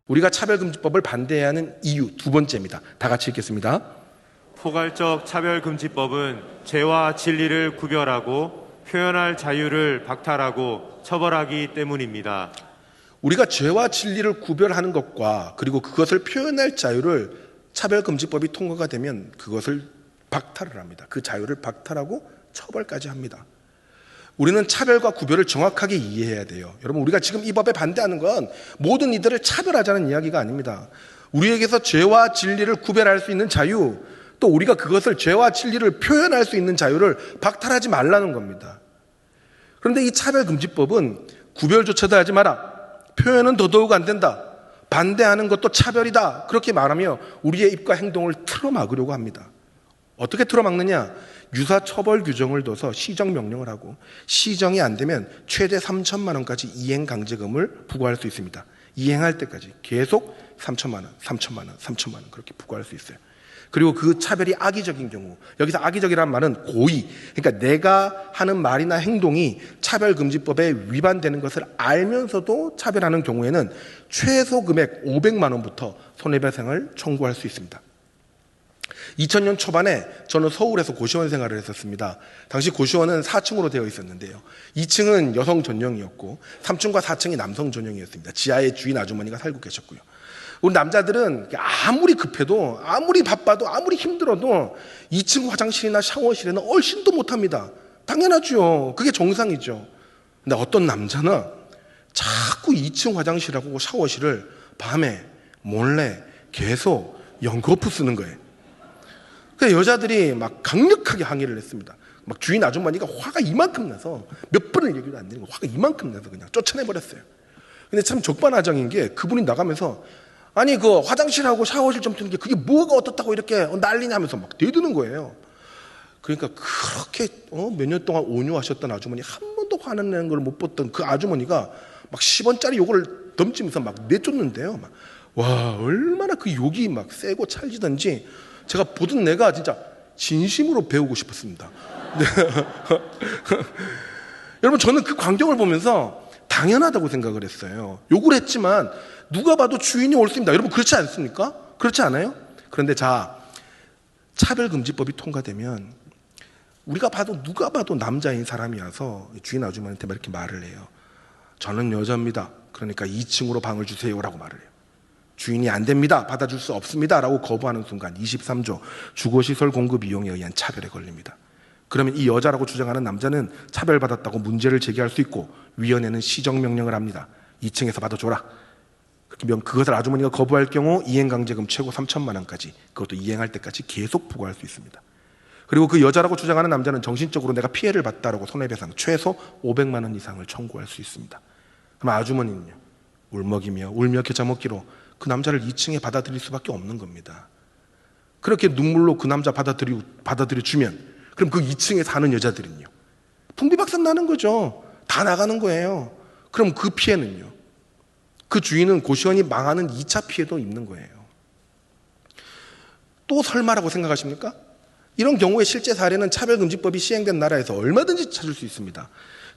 우리가 차별금지법을 반대해야 하는 이유 두 번째입니다. 다 같이 읽겠습니다. 포괄적 차별금지법은 죄와 진리를 구별하고 표현할 자유를 박탈하고 처벌하기 때문입니다. 우리가 죄와 진리를 구별하는 것과 그리고 그것을 표현할 자유를 차별금지법이 통과가 되면 그것을 박탈을 합니다. 그 자유를 박탈하고 처벌까지 합니다. 우리는 차별과 구별을 정확하게 이해해야 돼요. 여러분, 우리가 지금 이 법에 반대하는 건 모든 이들을 차별하자는 이야기가 아닙니다. 우리에게서 죄와 진리를 구별할 수 있는 자유, 또 우리가 그것을 죄와 진리를 표현할 수 있는 자유를 박탈하지 말라는 겁니다. 그런데 이 차별금지법은 구별조차도 하지 마라, 표현은 더더욱 안 된다, 반대하는 것도 차별이다, 그렇게 말하며 우리의 입과 행동을 틀어막으려고 합니다. 어떻게 틀어막느냐? 유사처벌 규정을 둬서 시정명령을 하고, 시정이 안 되면 최대 3천만 원까지 이행강제금을 부과할 수 있습니다. 이행할 때까지 계속 3천만 원, 3천만 원, 3천만 원 그렇게 부과할 수 있어요. 그리고 그 차별이 악의적인 경우, 여기서 악의적이라는 말은 고의, 그러니까 내가 하는 말이나 행동이 차별금지법에 위반되는 것을 알면서도 차별하는 경우에는 최소 금액 500만 원부터 손해배상을 청구할 수 있습니다. 2000년 초반에 저는 서울에서 고시원 생활을 했었습니다. 당시 고시원은 4층으로 되어 있었는데요, 2층은 여성 전용이었고 3층과 4층이 남성 전용이었습니다. 지하에 주인 아주머니가 살고 계셨고요. 우리 남자들은 아무리 급해도, 아무리 바빠도, 아무리 힘들어도 2층 화장실이나 샤워실에는 얼씬도 못합니다. 당연하죠. 그게 정상이죠. 근데 어떤 남자는 자꾸 2층 화장실하고 샤워실을 밤에 몰래 계속 연거푸 쓰는 거예요. 그래서 여자들이 막 강력하게 항의를 했습니다. 막 주인 아주머니가 화가 이만큼 나서, 몇 번을 얘기도 안 되는 거, 화가 이만큼 나서 그냥 쫓아내버렸어요. 근데 참 적반하장인 게, 그분이 나가면서 아니 그 화장실하고 샤워실 좀 트는 게 그게 뭐가 어떻다고 이렇게 난리냐면서 막 대드는 거예요. 그러니까 그렇게 몇 년 동안 온유하셨던 아주머니, 한 번도 화는 내는 걸 못 봤던 그 아주머니가 막 10원짜리 요거를 덤치면서 막 내쫓는데요. 막, 와, 얼마나 그 욕이 막 세고 찰지던지 제가 보던 내가 진짜 진심으로 배우고 싶었습니다. 여러분, 저는 그 광경을 보면서 당연하다고 생각을 했어요. 욕을 했지만 누가 봐도 주인이 옳습니다. 여러분, 그렇지 않습니까? 그렇지 않아요? 그런데 자, 차별금지법이 통과되면 우리가 봐도, 누가 봐도 남자인 사람이 와서 주인 아주머니한테 이렇게 말을 해요. 저는 여자입니다. 그러니까 2층으로 방을 주세요라고 말을 해요. 주인이 안 됩니다, 받아줄 수 없습니다 라고 거부하는 순간 23조 주거시설 공급 이용에 의한 차별에 걸립니다. 그러면 이 여자라고 주장하는 남자는 차별받았다고 문제를 제기할 수 있고, 위원회는 시정명령을 합니다. 2층에서 받아줘라. 그것을 아주머니가 거부할 경우 이행강제금 최고 3천만 원까지, 그것도 이행할 때까지 계속 부과할 수 있습니다. 그리고 그 여자라고 주장하는 남자는 정신적으로 내가 피해를 봤다라고 손해배상 최소 500만 원 이상을 청구할 수 있습니다. 그럼 아주머니는요, 울먹이며 울며 겨자 먹기로 그 남자를 2층에 받아들일 수밖에 없는 겁니다. 그렇게 눈물로 그 남자 받아들여주면 그럼 그 2층에 사는 여자들은요, 풍비박산 나는 거죠. 다 나가는 거예요. 그럼 그 피해는요, 그 주인은 고시원이 망하는 2차 피해도 입는 거예요. 또 설마라고 생각하십니까? 이런 경우에 실제 사례는 차별금지법이 시행된 나라에서 얼마든지 찾을 수 있습니다.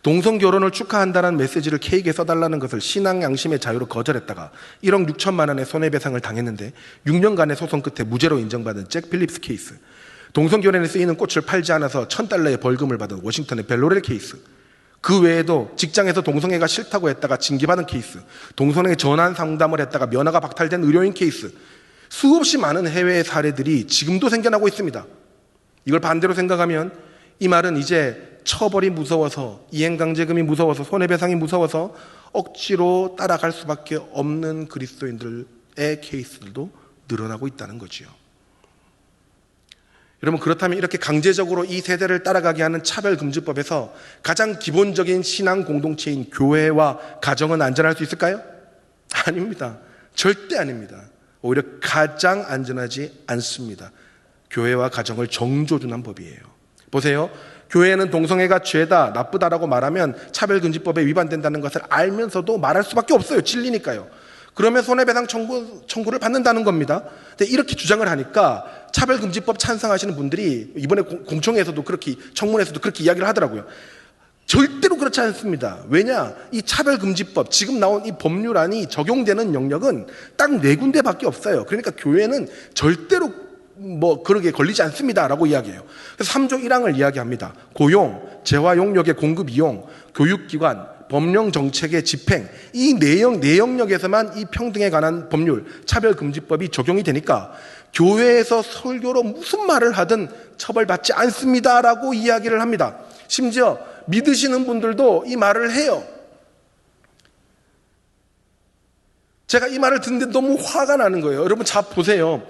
동성결혼을 축하한다는 메시지를 케이크에 써달라는 것을 신앙 양심의 자유로 거절했다가 1억 6천만 원의 손해배상을 당했는데 6년간의 소송 끝에 무죄로 인정받은 잭 필립스 케이스, 동성결혼에 쓰이는 꽃을 팔지 않아서 $1,000의 벌금을 받은 워싱턴의 벨로렐 케이스, 그 외에도 직장에서 동성애가 싫다고 했다가 징계받은 케이스, 동성애 전환 상담을 했다가 면허가 박탈된 의료인 케이스, 수없이 많은 해외의 사례들이 지금도 생겨나고 있습니다. 이걸 반대로 생각하면 이 말은 이제 처벌이 무서워서, 이행강제금이 무서워서, 손해배상이 무서워서 억지로 따라갈 수밖에 없는 그리스도인들의 케이스들도 늘어나고 있다는 거지요. 여러분, 그렇다면 이렇게 강제적으로 이 세대를 따라가게 하는 차별금지법에서 가장 기본적인 신앙 공동체인 교회와 가정은 안전할 수 있을까요? 아닙니다. 절대 아닙니다. 오히려 가장 안전하지 않습니다. 교회와 가정을 정조준한 법이에요. 보세요. 교회는 동성애가 죄다, 나쁘다라고 말하면 차별금지법에 위반된다는 것을 알면서도 말할 수밖에 없어요. 진리니까요. 그러면 손해배상 청구를 받는다는 겁니다. 근데 이렇게 주장을 하니까 차별금지법 찬성하시는 분들이 이번에 공청회에서도 그렇게, 청문회에서도 그렇게 이야기를 하더라고요. 절대로 그렇지 않습니다. 왜냐? 이 차별금지법, 지금 나온 이 법률안이 적용되는 영역은 딱 4군데밖에 없어요. 그러니까 교회는 절대로 그러게 걸리지 않습니다라고 이야기해요. 그래서 3조 1항을 이야기합니다. 고용, 재화용역의 공급 이용, 교육기관, 법령 정책의 집행, 이 내영역에서만 이 평등에 관한 법률, 차별금지법이 적용이 되니까 교회에서 설교로 무슨 말을 하든 처벌받지 않습니다라고 이야기를 합니다. 심지어 믿으시는 분들도 이 말을 해요. 제가 이 말을 듣는데 너무 화가 나는 거예요. 여러분 자 보세요.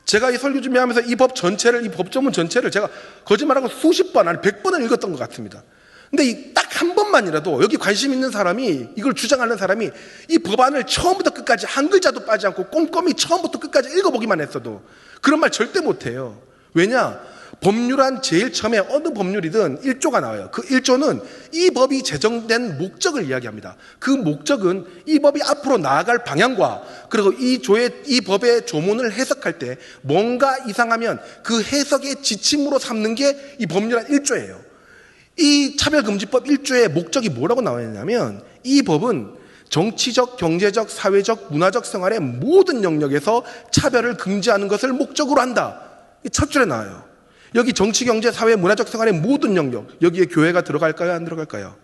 제가 이 설교 준비하면서 이 법조문 전체를 제가 거짓말하고 수십 번, 아니 100번을 읽었던 것 같습니다. 근데 딱 한 번만이라도 여기 관심 있는 사람이, 이걸 주장하는 사람이 이 법안을 처음부터 끝까지 한 글자도 빠지 않고 꼼꼼히 처음부터 끝까지 읽어보기만 했어도 그런 말 절대 못해요. 왜냐? 법률안 제일 처음에 어느 법률이든 1조가 나와요. 그 1조는 이 법이 제정된 목적을 이야기합니다. 그 목적은 이 법이 앞으로 나아갈 방향과 그리고 이 법의 조문을 해석할 때 뭔가 이상하면 그 해석의 지침으로 삼는 게 이 법률안 1조예요. 이 차별금지법 1조의 목적이 뭐라고 나와 있냐면 이 법은 정치적, 경제적, 사회적, 문화적 생활의 모든 영역에서 차별을 금지하는 것을 목적으로 한다. 이 첫 줄에 나와요. 여기 정치, 경제, 사회, 문화적 생활의 모든 영역, 여기에 교회가 들어갈까요? 안 들어갈까요?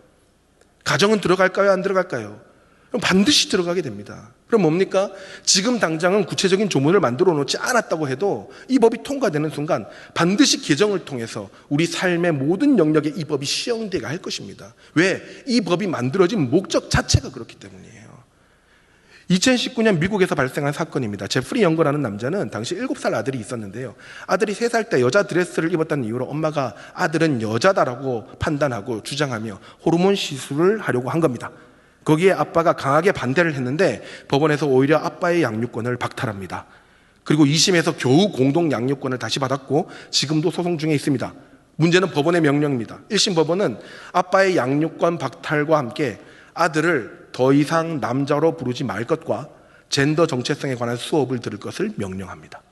가정은 들어갈까요? 안 들어갈까요? 그럼 반드시 들어가게 됩니다. 그럼 뭡니까? 지금 당장은 구체적인 조문을 만들어 놓지 않았다고 해도 이 법이 통과되는 순간 반드시 개정을 통해서 우리 삶의 모든 영역에 이 법이 시행되게 할 것입니다. 왜? 이 법이 만들어진 목적 자체가 그렇기 때문이에요. 2019년 미국에서 발생한 사건입니다. 제프리 영거라는 남자는 당시 7살 아들이 있었는데요. 아들이 3살 때 여자 드레스를 입었다는 이유로 엄마가 아들은 여자다라고 판단하고 주장하며 호르몬 시술을 하려고 한 겁니다. 거기에 아빠가 강하게 반대를 했는데 법원에서 오히려 아빠의 양육권을 박탈합니다. 그리고 2심에서 겨우 공동 양육권을 다시 받았고 지금도 소송 중에 있습니다. 문제는 법원의 명령입니다. 1심 법원은 아빠의 양육권 박탈과 함께 아들을 더 이상 남자로 부르지 말 것과 젠더 정체성에 관한 수업을 들을 것을 명령합니다.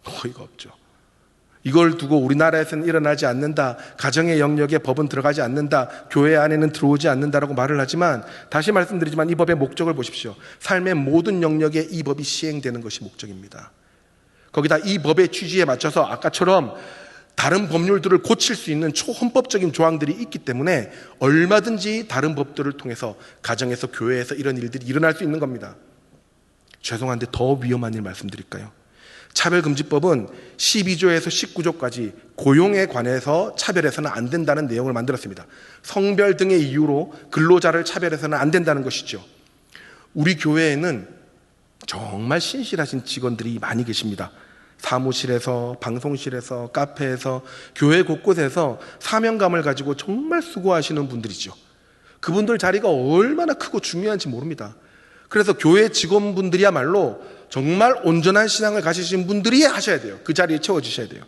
어이가 없죠. 이걸 두고 우리나라에서는 일어나지 않는다, 가정의 영역에 법은 들어가지 않는다, 교회 안에는 들어오지 않는다라고 말을 하지만 다시 말씀드리지만 이 법의 목적을 보십시오. 삶의 모든 영역에 이 법이 시행되는 것이 목적입니다. 거기다 이 법의 취지에 맞춰서 아까처럼 다른 법률들을 고칠 수 있는 초헌법적인 조항들이 있기 때문에 얼마든지 다른 법들을 통해서 가정에서, 교회에서 이런 일들이 일어날 수 있는 겁니다. 죄송한데 더 위험한 일 말씀드릴까요? 차별금지법은 12조에서 19조까지 고용에 관해서 차별해서는 안 된다는 내용을 만들었습니다. 성별 등의 이유로 근로자를 차별해서는 안 된다는 것이죠. 우리 교회에는 정말 신실하신 직원들이 많이 계십니다. 사무실에서, 방송실에서, 카페에서, 교회 곳곳에서 사명감을 가지고 정말 수고하시는 분들이죠. 그분들 자리가 얼마나 크고 중요한지 모릅니다. 그래서 교회 직원분들이야말로 정말 온전한 신앙을 가지신 분들이 하셔야 돼요. 그 자리에 채워주셔야 돼요.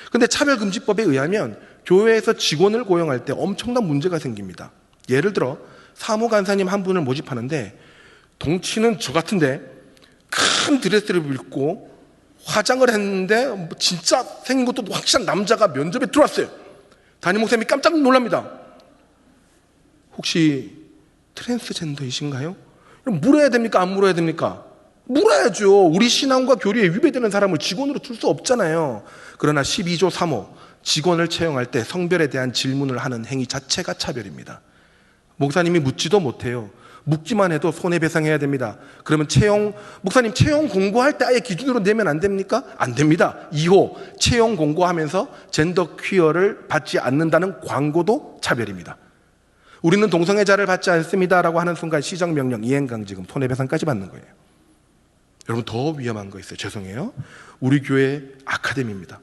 그런데 차별금지법에 의하면 교회에서 직원을 고용할 때 엄청난 문제가 생깁니다. 예를 들어 사무간사님 한 분을 모집하는데 덩치는 저 같은데 큰 드레스를 입고 화장을 했는데 진짜 생긴 것도 확실한 남자가 면접에 들어왔어요. 담임 목사님이 깜짝 놀랍니다. 혹시 트랜스젠더이신가요? 그럼 물어야 됩니까? 안 물어야 됩니까? 물어야죠. 우리 신앙과 교리에 위배되는 사람을 직원으로 둘 수 없잖아요. 그러나 12조 3호 직원을 채용할 때 성별에 대한 질문을 하는 행위 자체가 차별입니다. 목사님이 묻지도 못해요. 묻기만 해도 손해배상해야 됩니다. 그러면 목사님 채용 공고할 때 아예 기준으로 내면 안 됩니까? 안 됩니다. 2호 채용 공고하면서 젠더 퀴어를 받지 않는다는 광고도 차별입니다. 우리는 동성애자를 받지 않습니다라고 하는 순간 시정명령, 이행강제금, 손해배상까지 받는 거예요. 여러분 더 위험한 거 있어요. 죄송해요. 우리 교회 아카데미입니다.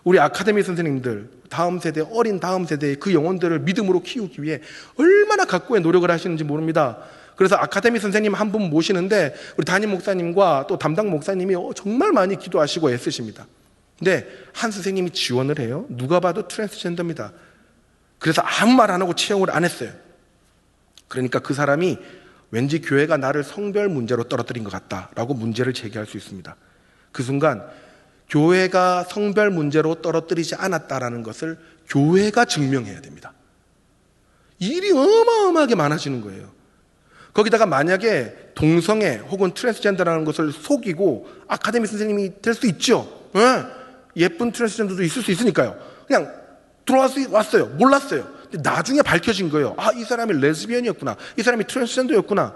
우리 아카데미 선생님들, 다음 세대, 어린 다음 세대의 그 영혼들을 믿음으로 키우기 위해 얼마나 각고의 노력을 하시는지 모릅니다. 그래서 아카데미 선생님 한 분 모시는데 우리 담임 목사님과 또 담당 목사님이 정말 많이 기도하시고 애쓰십니다. 근데 한 선생님이 지원을 해요. 누가 봐도 트랜스젠더입니다. 그래서 아무 말 안 하고 채용을 안 했어요. 그러니까 그 사람이 왠지 교회가 나를 성별 문제로 떨어뜨린 것 같다라고 문제를 제기할 수 있습니다. 그 순간 교회가 성별 문제로 떨어뜨리지 않았다라는 것을 교회가 증명해야 됩니다. 일이 어마어마하게 많아지는 거예요. 거기다가 만약에 동성애 혹은 트랜스젠더라는 것을 속이고 아카데미 선생님이 될 수 있죠. 예쁜 트랜스젠더도 있을 수 있으니까요. 그냥 왔어요. 몰랐어요. 근데 나중에 밝혀진 거예요. 아, 이 사람이 레즈비언이었구나. 이 사람이 트랜스젠더였구나.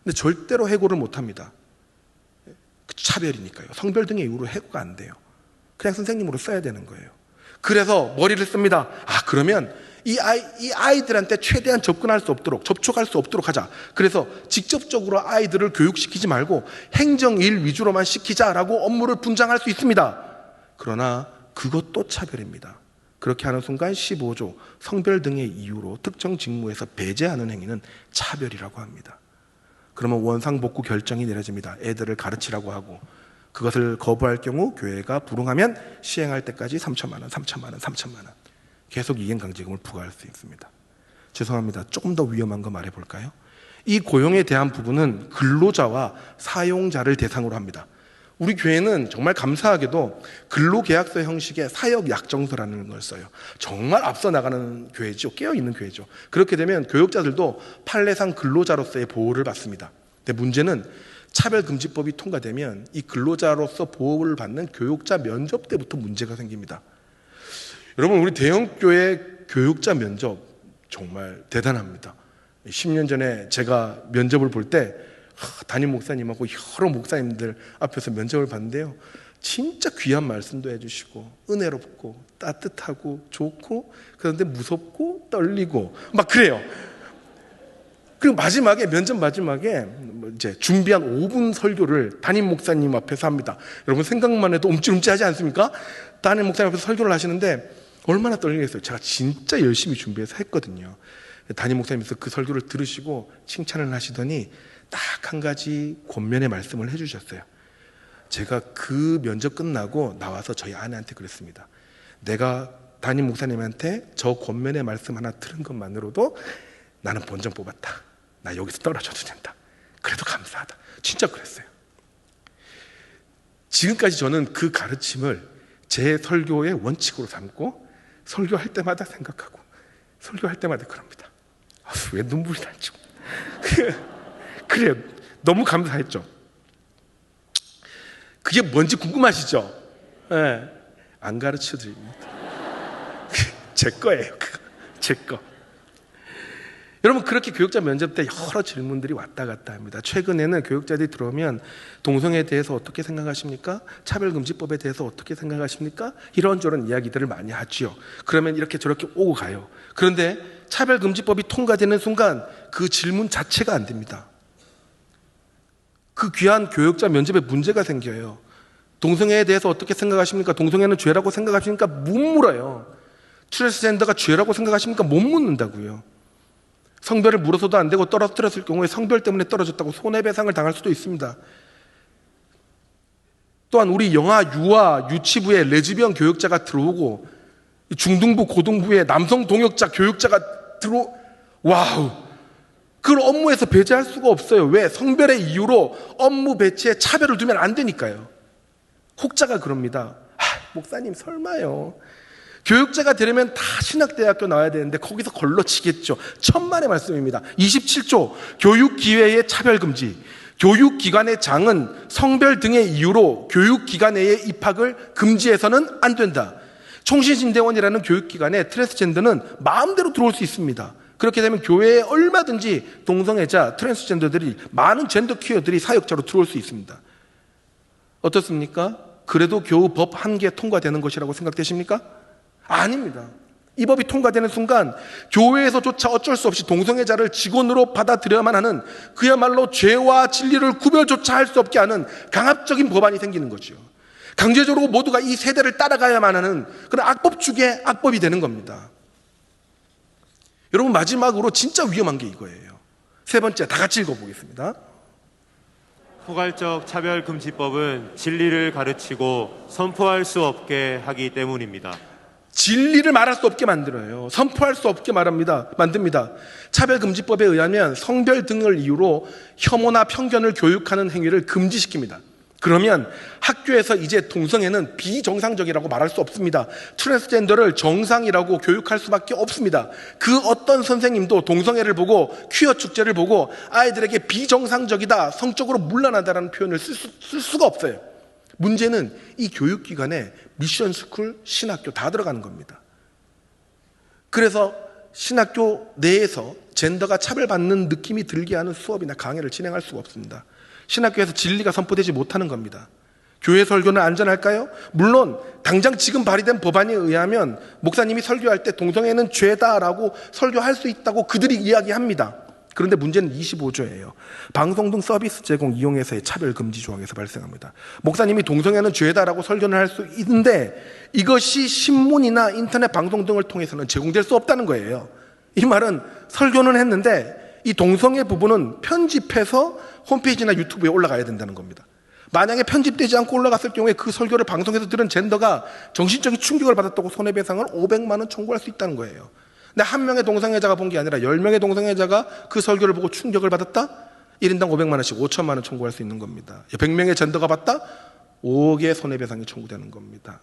근데 절대로 해고를 못합니다. 차별이니까요. 성별 등의 이유로 해고가 안 돼요. 그냥 선생님으로 써야 되는 거예요. 그래서 머리를 씁니다. 아, 그러면 이 아이들한테 최대한 접근할 수 없도록, 접촉할 수 없도록 하자. 그래서 직접적으로 아이들을 교육시키지 말고 행정일 위주로만 시키자라고 업무를 분장할 수 있습니다. 그러나 그것도 차별입니다. 그렇게 하는 순간 15조 성별 등의 이유로 특정 직무에서 배제하는 행위는 차별이라고 합니다. 그러면 원상복구 결정이 내려집니다. 애들을 가르치라고 하고 그것을 거부할 경우 교회가 불응하면 시행할 때까지 3천만 원, 3천만 원, 3천만 원 계속 이행강제금을 부과할 수 있습니다. 죄송합니다. 조금 더 위험한 거 말해볼까요? 이 고용에 대한 부분은 근로자와 사용자를 대상으로 합니다. 우리 교회는 정말 감사하게도 근로계약서 형식의 사역약정서라는 걸 써요. 정말 앞서 나가는 교회죠. 깨어있는 교회죠. 그렇게 되면 교육자들도 판례상 근로자로서의 보호를 받습니다. 근데 문제는 차별금지법이 통과되면 이 근로자로서 보호를 받는 교육자 면접 때부터 문제가 생깁니다. 여러분, 우리 대형교회 교육자 면접 정말 대단합니다. 10년 전에 제가 면접을 볼 때 담임 목사님하고 여러 목사님들 앞에서 면접을 봤는데요, 진짜 귀한 말씀도 해주시고 은혜롭고 따뜻하고 좋고, 그런데 무섭고 떨리고 막 그래요. 그리고 면접 마지막에 이제 준비한 5분 설교를 담임 목사님 앞에서 합니다. 여러분, 생각만 해도 움찔움찔하지 않습니까? 담임 목사님 앞에서 설교를 하시는데 얼마나 떨리겠어요. 제가 진짜 열심히 준비해서 했거든요. 담임 목사님께서 그 설교를 들으시고 칭찬을 하시더니 딱 한 가지 권면의 말씀을 해주셨어요. 제가 그 면접 끝나고 나와서 저희 아내한테 그랬습니다. 내가 담임 목사님한테 저 권면의 말씀 하나 들은 것만으로도 나는 본전 뽑았다. 나 여기서 떨어져도 된다. 그래도 감사하다. 진짜 그랬어요. 지금까지 저는 그 가르침을 제 설교의 원칙으로 삼고 설교할 때마다 생각하고 설교할 때마다 그럽니다. 왜 눈물이 나죠? 그래요. 너무 감사했죠. 그게 뭔지 궁금하시죠? 네. 안 가르쳐 드립니다. 제 거예요. 제 거. 여러분, 그렇게 교육자 면접 때 여러 질문들이 왔다 갔다 합니다. 최근에는 교육자들이 들어오면 동성애에 대해서 어떻게 생각하십니까? 차별금지법에 대해서 어떻게 생각하십니까? 이런저런 이야기들을 많이 하지요. 그러면 이렇게 저렇게 오고 가요. 그런데 차별금지법이 통과되는 순간 그 질문 자체가 안 됩니다. 그 귀한 교육자 면접에 문제가 생겨요. 동성애에 대해서 어떻게 생각하십니까? 동성애는 죄라고 생각하십니까? 못 물어요. 트랜스젠더가 죄라고 생각하십니까? 못 묻는다고요. 성별을 물어서도 안 되고 떨어뜨렸을 경우에 성별 때문에 떨어졌다고 손해배상을 당할 수도 있습니다. 또한 우리 영아 유아 유치부에 레즈비언 교육자가 들어오고 중등부 고등부에 남성 동역자 교육자가 와우, 그걸 업무에서 배제할 수가 없어요. 왜? 성별의 이유로 업무 배치에 차별을 두면 안 되니까요. 혹자가 그럽니다. 목사님 설마요. 교육자가 되려면 다 신학대학교 나와야 되는데 거기서 걸러치겠죠. 천만의 말씀입니다. 27조 교육기회의 차별금지. 교육기관의 장은 성별 등의 이유로 교육기관 내의 입학을 금지해서는 안 된다. 총신신대원이라는 교육기관에 트랜스젠더는 마음대로 들어올 수 있습니다. 그렇게 되면 교회에 얼마든지 동성애자, 트랜스젠더들이, 많은 젠더 퀴어들이 사역자로 들어올 수 있습니다. 어떻습니까? 그래도 겨우 법 한 개 통과되는 것이라고 생각되십니까? 아닙니다. 이 법이 통과되는 순간 교회에서조차 어쩔 수 없이 동성애자를 직원으로 받아들여야만 하는, 그야말로 죄와 진리를 구별조차 할 수 없게 하는 강압적인 법안이 생기는 거죠. 강제적으로 모두가 이 세대를 따라가야만 하는 그런 악법 중에 악법이 되는 겁니다. 여러분, 마지막으로 진짜 위험한 게 이거예요. 세 번째, 다 같이 읽어보겠습니다. 포괄적 차별금지법은 진리를 가르치고 선포할 수 없게 하기 때문입니다. 진리를 말할 수 없게 만들어요. 선포할 수 없게 만듭니다. 차별금지법에 의하면 성별 등을 이유로 혐오나 편견을 교육하는 행위를 금지시킵니다. 그러면 학교에서 이제 동성애는 비정상적이라고 말할 수 없습니다. 트랜스젠더를 정상이라고 교육할 수밖에 없습니다. 그 어떤 선생님도 동성애를 보고 퀴어 축제를 보고 아이들에게 비정상적이다, 성적으로 문란하다라는 표현을 쓸 수가 없어요. 문제는 이 교육기관에 미션스쿨, 신학교 다 들어가는 겁니다. 그래서 신학교 내에서 젠더가 차별받는 느낌이 들게 하는 수업이나 강의를 진행할 수가 없습니다. 신학교에서 진리가 선포되지 못하는 겁니다. 교회 설교는 안전할까요? 물론 당장 지금 발의된 법안에 의하면 목사님이 설교할 때 동성애는 죄다라고 설교할 수 있다고 그들이 이야기합니다. 그런데 문제는 25조예요. 방송 등 서비스 제공 이용에서의 차별 금지 조항에서 발생합니다. 목사님이 동성애는 죄다라고 설교는 할 수 있는데 이것이 신문이나 인터넷 방송 등을 통해서는 제공될 수 없다는 거예요. 이 말은 설교는 했는데 이 동성애 부분은 편집해서 홈페이지나 유튜브에 올라가야 된다는 겁니다. 만약에 편집되지 않고 올라갔을 경우에 그 설교를 방송에서 들은 젠더가 정신적인 충격을 받았다고 손해배상을 500만 원 청구할 수 있다는 거예요. 근데 한 명의 동성애자가 본 게 아니라 10명의 동성애자가 그 설교를 보고 충격을 받았다? 1인당 500만 원씩 5천만 원 청구할 수 있는 겁니다. 100명의 젠더가 봤다? 5억의 손해배상이 청구되는 겁니다.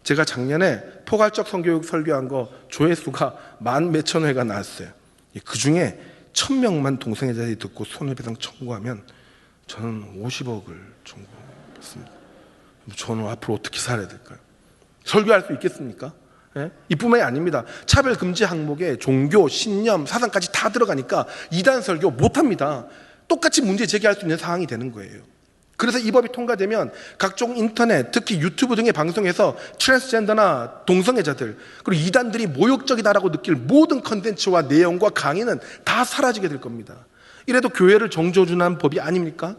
제가 작년에 포괄적 성교육 설교한 거 조회수가 10,000몇천 회가 나왔어요. 그 중에 1000명만 동성애자들이 듣고 손해배상 청구하면 저는 50억을 청구했습니다. 저는 앞으로 어떻게 살아야 될까요? 설교할 수 있겠습니까? 예? 이뿐만이 아닙니다. 차별 금지 항목에 종교, 신념, 사상까지 다 들어가니까 이단 설교 못합니다. 똑같이 문제 제기할 수 있는 사항이 되는 거예요. 그래서 이 법이 통과되면 각종 인터넷, 특히 유튜브 등의 방송에서 트랜스젠더나 동성애자들 그리고 이단들이 모욕적이다라고 느낄 모든 컨텐츠와 내용과 강의는 다 사라지게 될 겁니다. 이래도 교회를 정조준한 법이 아닙니까?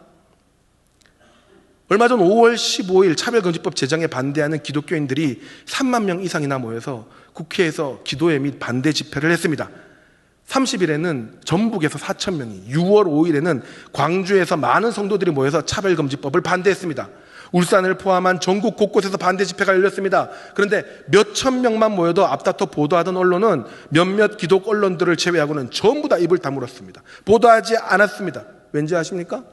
얼마 전 5월 15일 차별금지법 제정에 반대하는 기독교인들이 3만 명 이상이나 모여서 국회에서 기도회 및 반대 집회를 했습니다. 30일에는 전북에서 4,000명이, 6월 5일에는 광주에서 많은 성도들이 모여서 차별금지법을 반대했습니다. 울산을 포함한 전국 곳곳에서 반대 집회가 열렸습니다. 그런데 몇천 명만 모여도 앞다퉈 보도하던 언론은 몇몇 기독 언론들을 제외하고는 전부 다 입을 다물었습니다. 보도하지 않았습니다. 왠지 아십니까?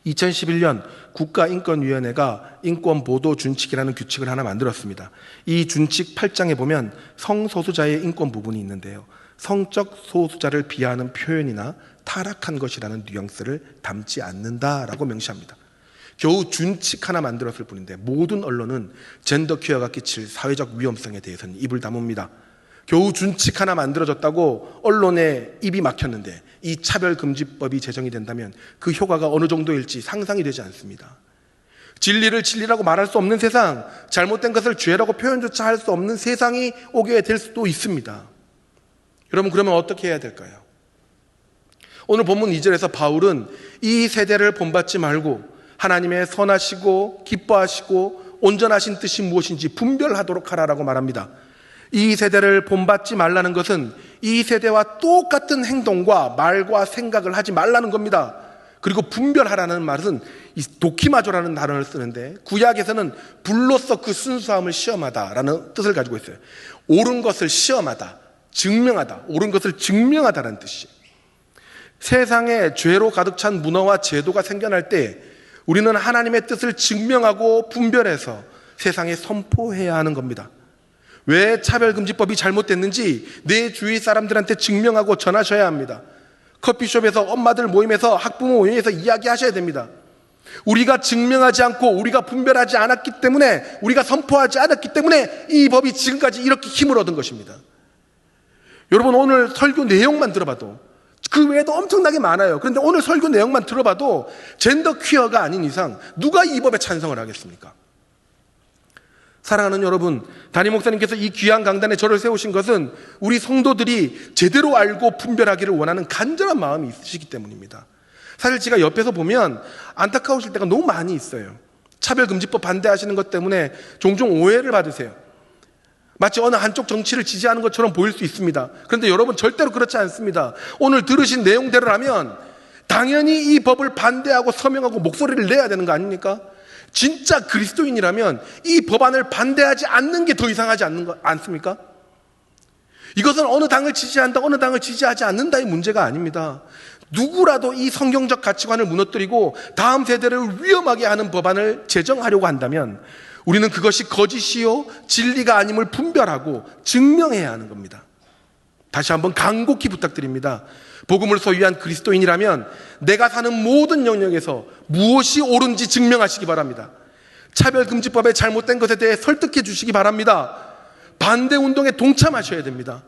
2011년 국가인권위원회가 인권보도준칙이라는 규칙을 하나 만들었습니다. 이 준칙 8장에 보면 성소수자의 인권 부분이 있는데요. 성적 소수자를 비하하는 표현이나 타락한 것이라는 뉘앙스를 담지 않는다라고 명시합니다. 겨우 준칙 하나 만들었을 뿐인데 모든 언론은 젠더 퀴어가 끼칠 사회적 위험성에 대해서는 입을 다뭅니다. 겨우 준칙 하나 만들어졌다고 언론에 입이 막혔는데 이 차별금지법이 제정이 된다면 그 효과가 어느 정도일지 상상이 되지 않습니다. 진리를 진리라고 말할 수 없는 세상, 잘못된 것을 죄라고 표현조차 할 수 없는 세상이 오게 될 수도 있습니다. 여러분, 그러면 어떻게 해야 될까요? 오늘 본문 2절에서 바울은 이 세대를 본받지 말고 하나님의 선하시고 기뻐하시고 온전하신 뜻이 무엇인지 분별하도록 하라라고 말합니다. 이 세대를 본받지 말라는 것은 이 세대와 똑같은 행동과 말과 생각을 하지 말라는 겁니다. 그리고 분별하라는 말은 이 도키마조라는 단어를 쓰는데 구약에서는 불로써 그 순수함을 시험하다라는 뜻을 가지고 있어요. 옳은 것을 시험하다, 증명하다, 옳은 것을 증명하다라는 뜻이에요. 세상에 죄로 가득 찬 문화와 제도가 생겨날 때 우리는 하나님의 뜻을 증명하고 분별해서 세상에 선포해야 하는 겁니다. 왜 차별금지법이 잘못됐는지 내 주위 사람들한테 증명하고 전하셔야 합니다. 커피숍에서 엄마들 모임에서 학부모 모임에서 이야기하셔야 됩니다. 우리가 증명하지 않고 우리가 분별하지 않았기 때문에 우리가 선포하지 않았기 때문에 이 법이 지금까지 이렇게 힘을 얻은 것입니다. 여러분, 오늘 설교 내용만 들어봐도 그 외에도 엄청나게 많아요. 그런데 오늘 설교 내용만 들어봐도 젠더 퀴어가 아닌 이상 누가 이 법에 찬성을 하겠습니까? 사랑하는 여러분, 담임 목사님께서 이 귀한 강단에 저를 세우신 것은 우리 성도들이 제대로 알고 분별하기를 원하는 간절한 마음이 있으시기 때문입니다. 사실 제가 옆에서 보면 안타까우실 때가 너무 많이 있어요. 차별금지법 반대하시는 것 때문에 종종 오해를 받으세요. 마치 어느 한쪽 정치를 지지하는 것처럼 보일 수 있습니다. 그런데 여러분, 절대로 그렇지 않습니다. 오늘 들으신 내용대로라면 당연히 이 법을 반대하고 서명하고 목소리를 내야 되는 거 아닙니까? 진짜 그리스도인이라면 이 법안을 반대하지 않는 게 더 이상하지 않습니까? 이것은 어느 당을 지지한다, 어느 당을 지지하지 않는다의 문제가 아닙니다. 누구라도 이 성경적 가치관을 무너뜨리고 다음 세대를 위험하게 하는 법안을 제정하려고 한다면 우리는 그것이 거짓이요 진리가 아님을 분별하고 증명해야 하는 겁니다. 다시 한번 간곡히 부탁드립니다. 복음을 소유한 그리스도인이라면 내가 사는 모든 영역에서 무엇이 옳은지 증명하시기 바랍니다. 차별금지법의 잘못된 것에 대해 설득해 주시기 바랍니다. 반대운동에 동참하셔야 됩니다.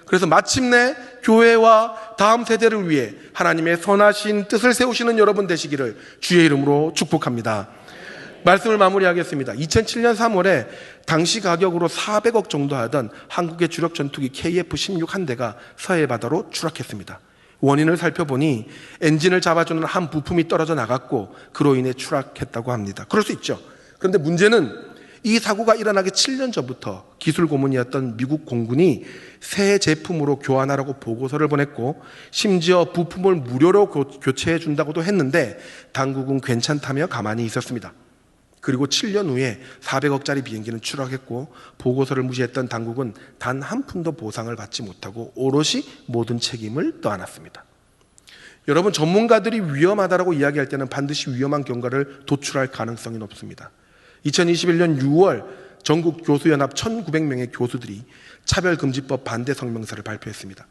그래서 마침내 교회와 다음 세대를 위해 하나님의 선하신 뜻을 세우시는 여러분 되시기를 주의 이름으로 축복합니다. 말씀을 마무리하겠습니다. 2007년 3월에 당시 가격으로 400억 정도 하던 한국의 주력 전투기 KF-16 한 대가 서해 바다로 추락했습니다. 원인을 살펴보니 엔진을 잡아주는 한 부품이 떨어져 나갔고 그로 인해 추락했다고 합니다. 그럴 수 있죠. 그런데 문제는 이 사고가 일어나기 7년 전부터 기술 고문이었던 미국 공군이 새 제품으로 교환하라고 보고서를 보냈고 심지어 부품을 무료로 교체해 준다고도 했는데 당국은 괜찮다며 가만히 있었습니다. 그리고 7년 후에 400억짜리 비행기는 추락했고 보고서를 무시했던 당국은 단 한 푼도 보상을 받지 못하고 오롯이 모든 책임을 떠안았습니다. 여러분, 전문가들이 위험하다고 이야기할 때는 반드시 위험한 경과를 도출할 가능성이 높습니다. 2021년 6월 전국 교수연합 1,900명의 교수들이 차별금지법 반대 성명서를 발표했습니다.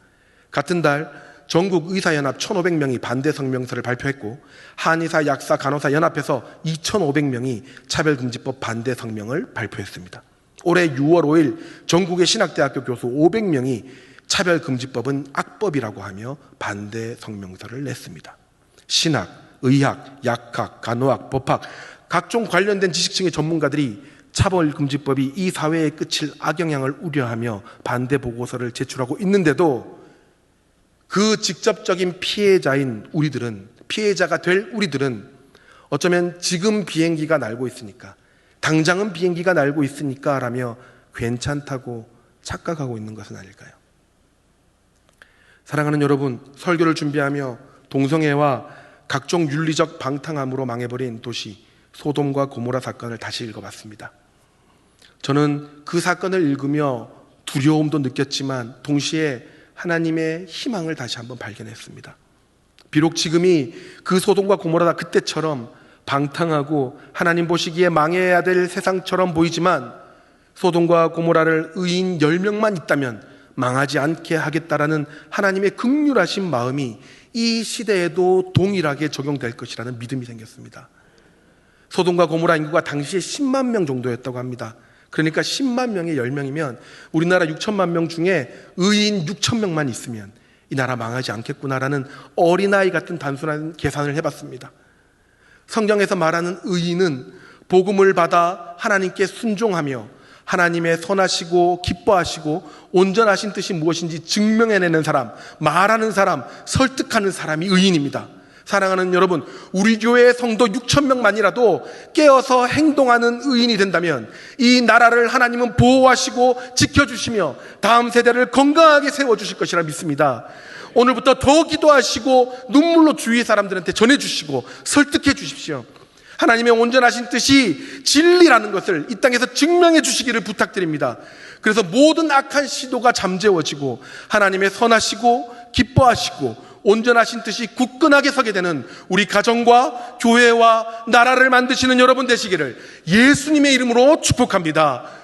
같은 달 전국 의사연합 1,500명이 반대 성명서를 발표했고 한의사, 약사, 간호사 연합에서 2,500명이 차별금지법 반대 성명을 발표했습니다. 올해 6월 5일 전국의 신학대학교 교수 500명이 차별금지법은 악법이라고 하며 반대 성명서를 냈습니다. 신학, 의학, 약학, 간호학, 법학 각종 관련된 지식층의 전문가들이 차별금지법이 이 사회에 끼칠 악영향을 우려하며 반대 보고서를 제출하고 있는데도 그 직접적인 피해자인 우리들은, 피해자가 될 우리들은 어쩌면 지금 비행기가 날고 있으니까, 당장은 비행기가 날고 있으니까 라며 괜찮다고 착각하고 있는 것은 아닐까요? 사랑하는 여러분, 설교를 준비하며 동성애와 각종 윤리적 방탕함으로 망해버린 도시 소돔과 고모라 사건을 다시 읽어봤습니다. 저는 그 사건을 읽으며 두려움도 느꼈지만 동시에 하나님의 희망을 다시 한번 발견했습니다. 비록 지금이 그 소돔과 고모라가 그때처럼 방탕하고 하나님 보시기에 망해야 될 세상처럼 보이지만 소돔과 고모라를 의인 10명만 있다면 망하지 않게 하겠다라는 하나님의 긍휼하신 마음이 이 시대에도 동일하게 적용될 것이라는 믿음이 생겼습니다. 소돔과 고모라 인구가 당시에 10만 명 정도였다고 합니다. 그러니까 10만 명에 10명이면 우리나라 6천만 명 중에 의인 6천 명만 있으면 이 나라 망하지 않겠구나라는 어린아이 같은 단순한 계산을 해봤습니다. 성경에서 말하는 의인은 복음을 받아 하나님께 순종하며 하나님의 선하시고 기뻐하시고 온전하신 뜻이 무엇인지 증명해내는 사람, 말하는 사람, 설득하는 사람이 의인입니다. 사랑하는 여러분, 우리 교회의 성도 6천 명만이라도 깨어서 행동하는 의인이 된다면 이 나라를 하나님은 보호하시고 지켜주시며 다음 세대를 건강하게 세워주실 것이라 믿습니다. 오늘부터 더 기도하시고 눈물로 주위 사람들한테 전해주시고 설득해 주십시오. 하나님의 온전하신 뜻이 진리라는 것을 이 땅에서 증명해 주시기를 부탁드립니다. 그래서 모든 악한 시도가 잠재워지고 하나님의 선하시고 기뻐하시고 온전하신 뜻이 굳건하게 서게 되는 우리 가정과 교회와 나라를 만드시는 여러분 되시기를 예수님의 이름으로 축복합니다.